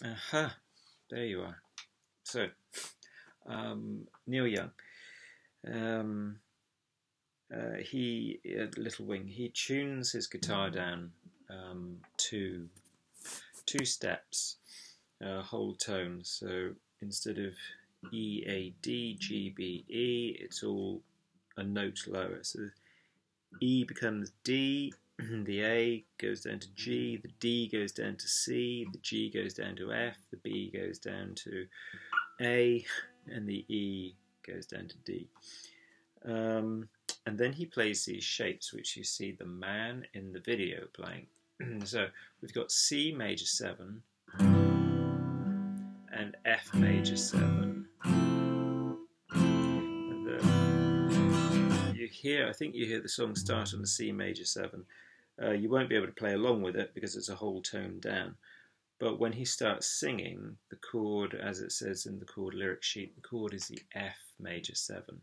Aha, there you are. So, Neil Young, Little Wing, he tunes his guitar down to 2 steps, whole tones. So instead of E, A, D, G, B, E, it's all a note lower. So E becomes D, the A goes down to G, the D goes down to C, the G goes down to F, the B goes down to A, and the E goes down to D. And then he plays these shapes, which you see the man in the video playing. So we've got C major 7 and F major 7. And I think you hear the song start on the C major 7. You won't be able to play along with it because it's a whole tone down. But when he starts singing, the chord, as it says in the chord lyric sheet, the chord is the F major 7.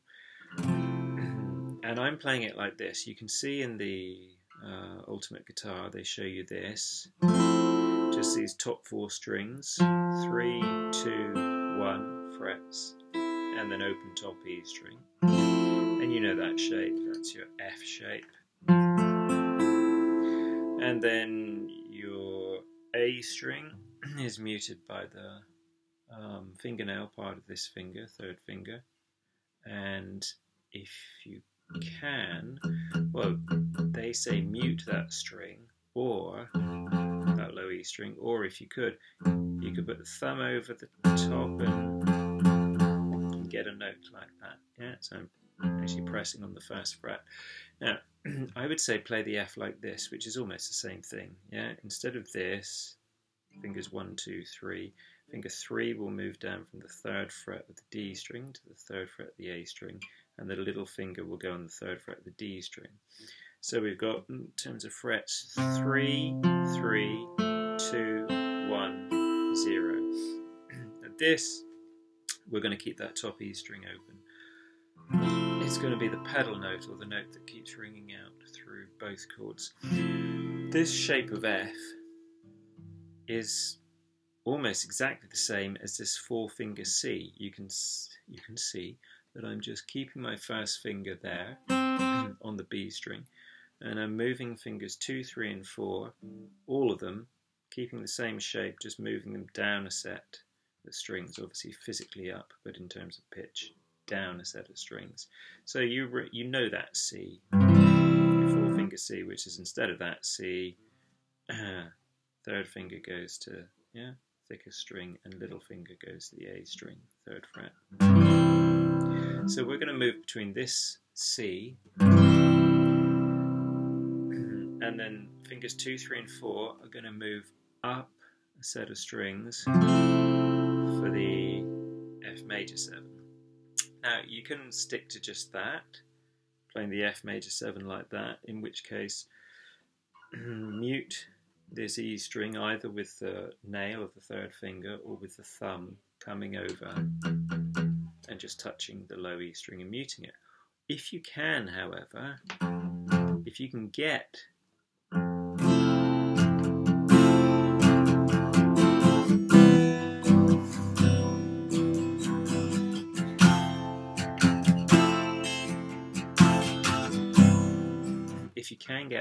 And I'm playing it like this. You can see in the Ultimate Guitar, they show you this. Just these top 4 strings, 3, 2, 1 frets, and then open top E string. And you know that shape, that's your F shape. And then your A string is muted by the fingernail part of this finger, 3rd finger. And if you can, well, they say mute that string, or that low E string, or if you could put the thumb over the top and get a note like that. Yeah, so I'm actually pressing on the 1st fret. Now, I would say play the F like this, which is almost the same thing. Yeah, instead of this, fingers 1, 2, 3. Finger 3 will move down from the 3rd fret of the D string to the 3rd fret of the A string, and the little finger will go on the 3rd fret of the D string. So we've got, in terms of frets, 3, 3, 2, 1, 0. At this, we're going to keep that top E string open. It's going to be the pedal note, or the note that keeps ringing out through both chords. This shape of F is almost exactly the same as this 4-finger C. You can see that I'm just keeping my 1st finger there on the B string, and I'm moving fingers 2, 3, and 4, all of them, keeping the same shape, just moving them down a set of strings, obviously physically up, but in terms of pitch, down a set of strings. So you know that C, your 4-finger C, which is instead of that C, 3rd finger goes to thicker string, and little finger goes to the A string, 3rd fret. So we're going to move between this C and then fingers 2, 3, and 4 are going to move up a set of strings for the F major 7. Now you can stick to just that, playing the F major 7 like that, in which case mute this E string either with the nail of the 3rd finger or with the thumb coming over and just touching the low E string and muting it. If you can, however, if you can get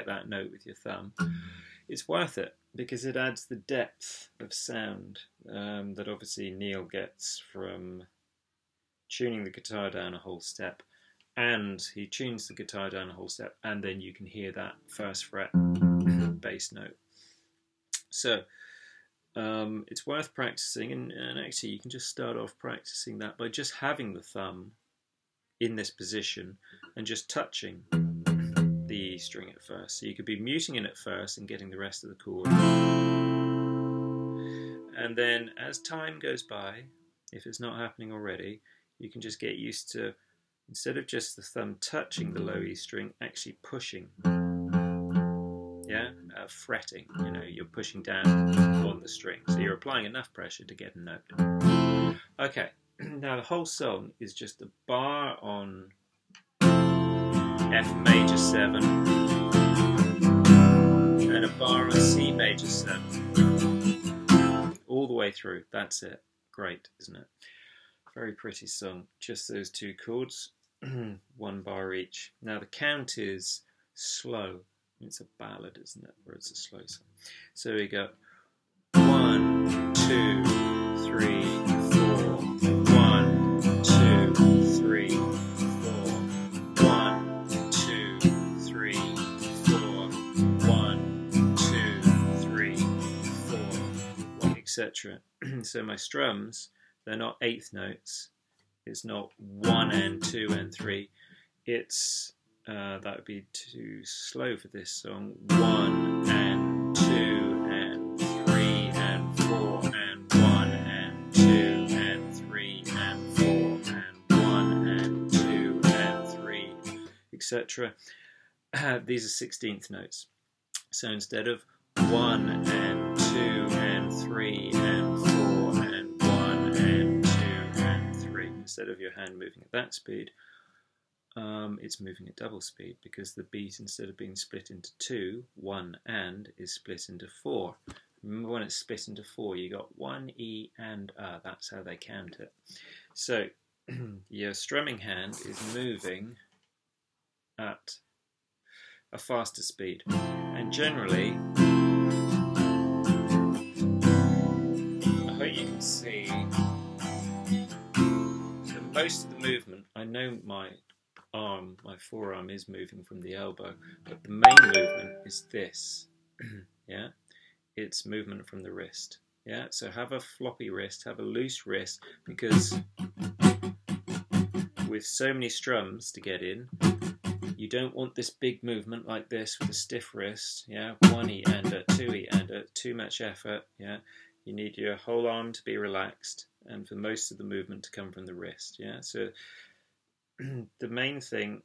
that note with your thumb, it's worth it, because it adds the depth of sound that obviously Neil gets from tuning the guitar down a whole step, and he tunes the guitar down a whole step, and then you can hear that 1st fret bass note. So it's worth practicing, and actually you can just start off practicing that by just having the thumb in this position and just touching the E string at first. So you could be muting it at first and getting the rest of the chord. And then as time goes by, if it's not happening already, you can just get used to, instead of just the thumb touching the low E string, actually pushing. Yeah, fretting, you know, you're pushing down on the string. So you're applying enough pressure to get a note. Okay, now the whole song is just a bar on F major 7 and a bar on C major 7, all the way way through. That's it. Great, isn't it? Very pretty song. Just those two chords, 1 bar each. Now the count is slow. It's a ballad, isn't it? Where it's a slow song. So we go 1, 2, 3, 4. 1, 2, 3, 4. 1, 2, 3, 4. 1, 2, 3, 4, etc. So my strums, they're not eighth notes. It's not 1 and 2 and 3. It's that would be too slow for this song. 1 and 2 and 3 and 4 and 1 and 2 and 3 and 4 and 1 and 2 and 3, etc. These are 16th notes. So instead of 1 and 2 and 3 and 4 and 1 and 2 and 3, instead of your hand moving at that speed, it's moving at double speed, because the beat, instead of being split into 2, 1 and, is split into 4. Remember, when it's split into 4, you got 1 E and that's how they count it. So your strumming hand is moving at a faster speed, and generally, I hope you can see that most of the movement, I know my forearm is moving from the elbow, but the main movement is this. Yeah, it's movement from the wrist. Yeah, so have a floppy wrist, have a loose wrist, because with so many strums to get in, you don't want this big movement like this with a stiff wrist. Yeah, 1 E and a 2 E and a, too much effort. Yeah, you need your whole arm to be relaxed, and for most of the movement to come from the wrist. Yeah, so the main thing,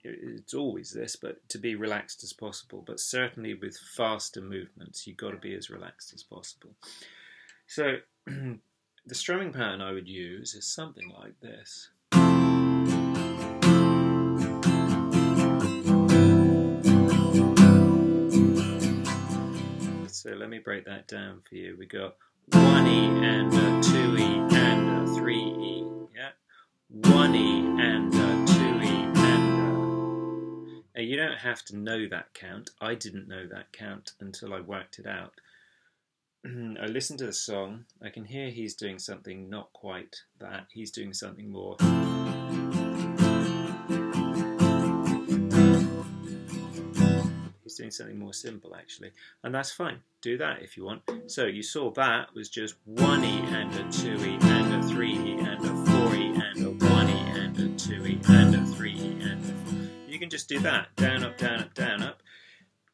it's always this, but to be relaxed as possible, but certainly with faster movements, you've got to be as relaxed as possible. So the strumming pattern I would use is something like this. So let me break that down for you. We got 1 E and a 2 E and a 3 E. Yeah, 1 E and a 2 E and a. Now you don't have to know that count. I didn't know that count until I worked it out. I listened to the song. I can hear he's doing something not quite that. He's doing something more. He's doing something more simple, actually, and that's fine. Do that if you want. So you saw that was just 1 E and a 2 E and a 3 E and a 4 E and a 1 E and a 2 E and a 3 E and a... You can just do that. Down, up, down, up, down, up.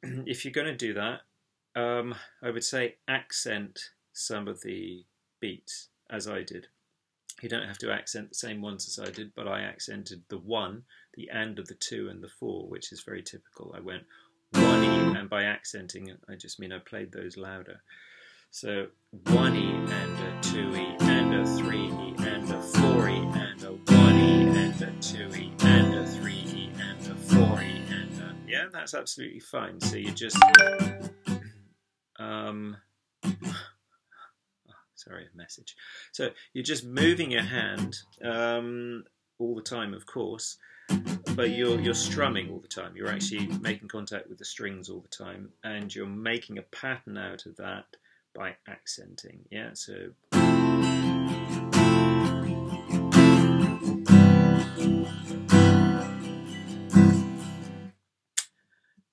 If you're going to do that, I would say accent some of the beats, as I did. You don't have to accent the same ones as I did, but I accented the 1, the and of the 2 and the 4, which is very typical. I went 1 E, and by accenting, I just mean I played those louder. So 1 E and a 2 E and a 3 E and a 4 E and a 1 E and a 2 E and a 3 E and a 4 E and a... Yeah, that's absolutely fine. So you just... sorry, a message. So you're just moving your hand all the time, of course, but you're strumming all the time. You're actually making contact with the strings all the time, and you're making a pattern out of that by accenting. Yeah, so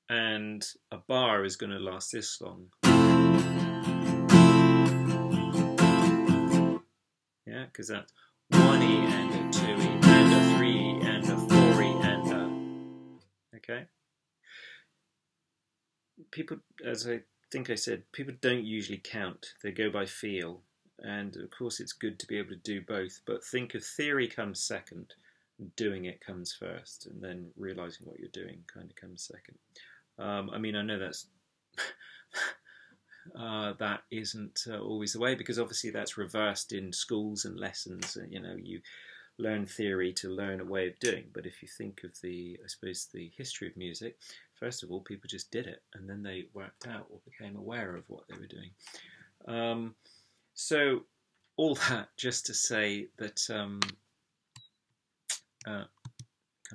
and a bar is going to last this long. Yeah, because that's 1 E and a 2 E and a 3 E and a 4 E and a... Okay? People, as I think I said, people don't usually count. They go by feel. And of course it's good to be able to do both, but think of theory comes second, and doing it comes first, and then realising what you're doing kind of comes second. I mean, I know that's... that isn't always the way, because obviously that's reversed in schools and lessons. You know, you learn theory to learn a way of doing. But if you think of the, I suppose, the history of music, first of all, people just did it, and then they worked out or became aware of what they were doing. So So all that just to say that, come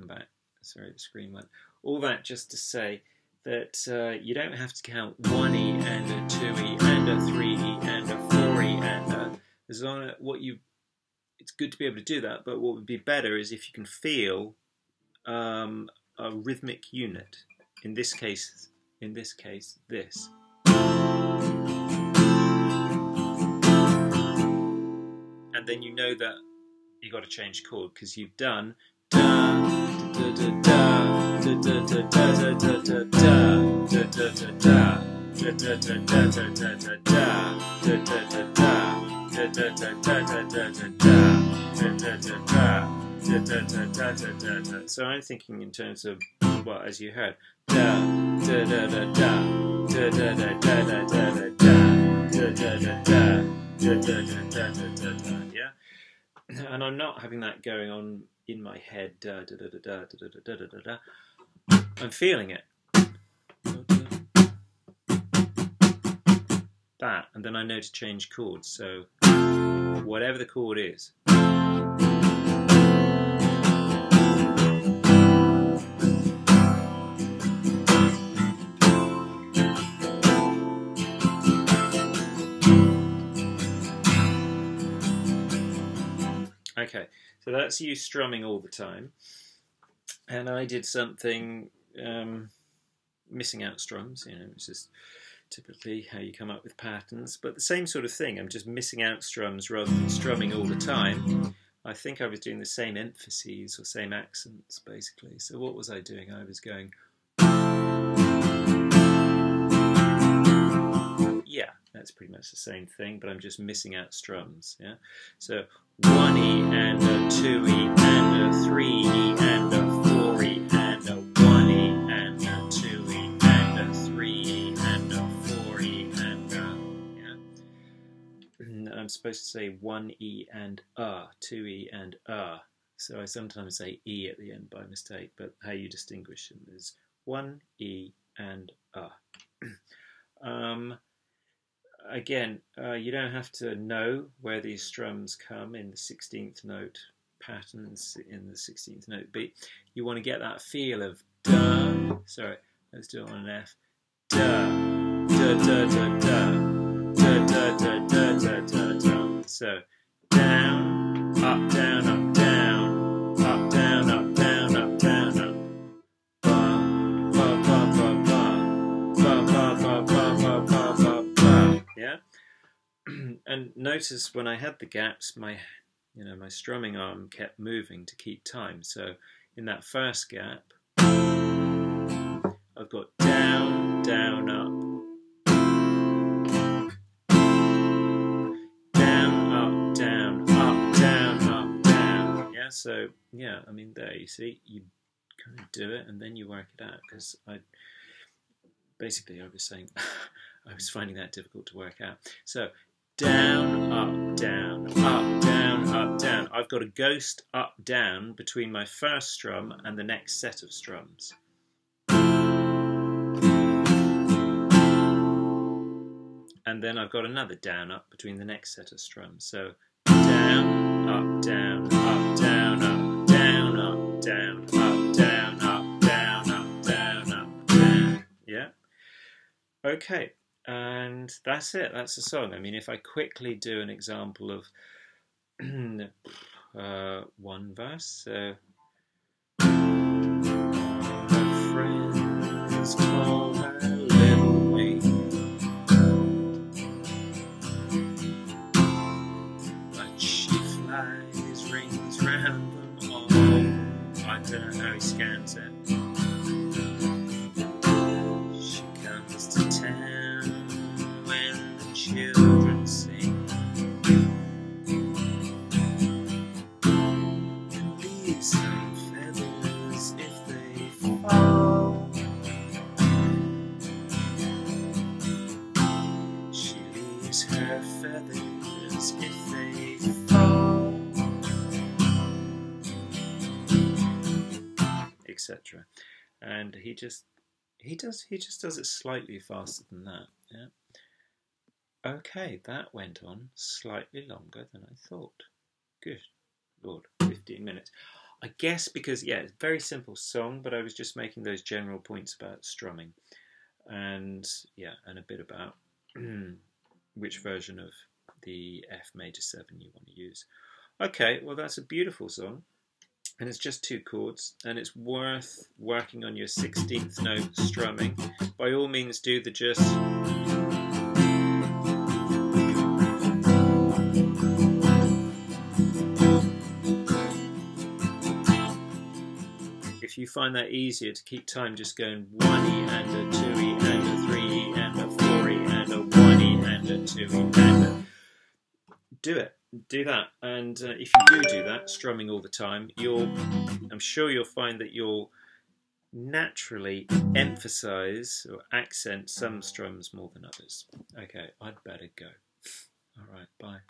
back, sorry the screen went, all that just to say that you don't have to count 1E and a 2E and a 3E and a 4E and a, as long as it's good to be able to do that, but what would be better is if you can feel a rhythmic unit. In this case, this. And then you know that you've got to change chord because you've done da da da da da da da da da da da da da so I'm thinking in terms of, well, as you heard, da da da da da da da da da da da da da da, yeah, and I'm not having that going on in my head. Da da da da da da da da da da. I'm feeling it. That, and then I know to change chords. So whatever the chord is. Okay, so that's you strumming all the time, and I did something missing out strums. You know, it's just typically how you come up with patterns, but the same sort of thing. I'm just missing out strums rather than strumming all the time. I think I was doing the same emphases or same accents basically. So what was I doing? I was going, yeah, that's pretty much the same thing, but I'm just missing out strums. Yeah, so 1E and a 2E and a 3E and a 4E and a 1E and a 2E and a 3E and a 4E and yeah. I'm supposed to say 1E and 2E and so I sometimes say E at the end by mistake, but how you distinguish them is 1E and Again, you don't have to know where these strums come in the 16th note patterns in the 16th note beat. You want to get that feel of da. Sorry, let's do it on an F. Da, da, da, da, da, da, da, da, da, da, da, da. So down, up, down, up, down, up, down, up, down, up, down, up. Ba, ba, ba, ba, ba, ba, ba, ba, ba, ba, ba, ba. Yeah, and notice when I had the gaps, my strumming arm kept moving to keep time. So in that first gap, I've got down, down, up, down, up, down, up, down, up, down. Yeah, so yeah, I mean there you see, you kind of do it and then you work it out because I was saying. I was finding that difficult to work out. So, down, up, down, up, down, up, down. I've got a ghost up, down between my first strum and the next set of strums. And then I've got another down, up between the next set of strums. So, down, up, down, up, down, up, down, up, down, up, down, up, down, up, down, up, down. Yeah? Okay. And that's it, that's the song. I mean, if I quickly do an example of one verse. So, her friends call her Little Wing, but she flies rings round them all. I don't know how he scans it. She comes to town when the children sing, and leaves some feathers if they fall. She leaves her feathers if they fall, etc. And he just does it slightly faster than that. Yeah. Okay, that went on slightly longer than I thought. Good Lord, 15 minutes. I guess because, yeah, it's a very simple song, but I was just making those general points about strumming. And, yeah, and a bit about which version of the F major 7 you want to use. Okay, well, that's a beautiful song. And it's just 2 chords, and it's worth working on your 16th note strumming. By all means, do the just. If you find that easier to keep time, just going 1E and a 2E and a 3E and a 4E and a 1E and a 2E and a... Do it. Do that. And if you do that, strumming all the time, I'm sure you'll find that you'll naturally emphasize or accent some strums more than others. Okay, I'd better go. All right, bye.